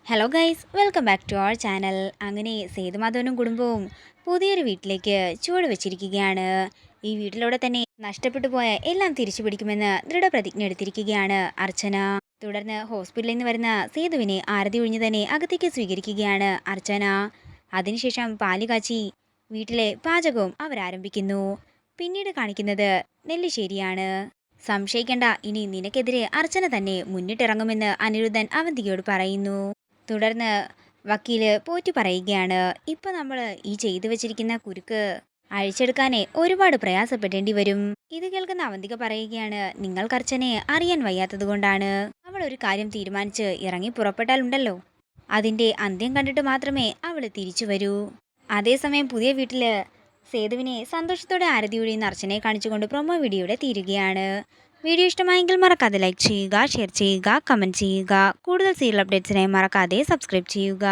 Hello guys, welcome back to our channel. അങ്ങനെ സേതുമാധവനും കുടുംബവും പുതിയൊരു വീട്ടിലേക്ക് ചുവട് വെച്ചിരിക്കുകയാണ്. ഈ വീട്ടിലൂടെ തന്നെ നഷ്ടപ്പെട്ടു പോയ എല്ലാം തിരിച്ചു പിടിക്കുമെന്ന് ദൃഢപ്രതിജ്ഞ എടുത്തിരിക്കുകയാണ് അർച്ചന. തുടർന്ന് ഹോസ്പിറ്റലിൽ നിന്ന് വരുന്ന സേതുവിനെ ആരതി ഒഴിഞ്ഞു തന്നെ അകത്തേക്ക് സ്വീകരിക്കുകയാണ് അർച്ചന. അതിനുശേഷം പാല് കാച്ചി വീട്ടിലെ പാചകവും അവരാരംഭിക്കുന്നു. പിന്നീട് കാണിക്കുന്നത് നെല്ലിശ്ശേരിയാണ്. സംശയിക്കണ്ട, ഇനി നിനക്കെതിരെ അർച്ചന തന്നെ മുന്നിട്ടിറങ്ങുമെന്ന് അനിരുദ്ധൻ അവന്തികയോട് പറയുന്നു. തുടർന്ന് വക്കീല് പോറ്റി പറയുകയാണ്, ഇപ്പൊ നമ്മൾ ഈ ചെയ്തു വെച്ചിരിക്കുന്ന കുരുക്ക് അഴിച്ചെടുക്കാനേ ഒരുപാട് പ്രയാസപ്പെടേണ്ടി വരും. ഇത് കേൾക്കുന്ന അവന്തിക പറയുകയാണ്, നിങ്ങൾക്ക് അർച്ചനയെ അറിയാൻ വയ്യാത്തത് കൊണ്ടാണ്. അവൾ ഒരു കാര്യം തീരുമാനിച്ച് ഇറങ്ങി പുറപ്പെട്ടാലുണ്ടല്ലോ, അതിന്റെ അന്ത്യം കണ്ടിട്ട് മാത്രമേ അവൾ തിരിച്ചു വരൂ. അതേസമയം പുതിയ വീട്ടില് സേതുവിനെ സന്തോഷത്തോടെ ആരതി ഒഴിയുന്ന അർച്ചനയെ കാണിച്ചുകൊണ്ട് പ്രൊമോ വീഡിയോയുടെ തീരുകയാണ്. വീഡിയോ ഇഷ്ടമായെങ്കിൽ മറക്കാതെ ലൈക്ക് ചെയ്യുക, ഷെയർ ചെയ്യുക, കമൻറ്റ് ചെയ്യുക. കൂടുതൽ സീരിയൽ അപ്ഡേറ്റ്സിനായി മറക്കാതെ സബ്സ്ക്രൈബ് ചെയ്യുക.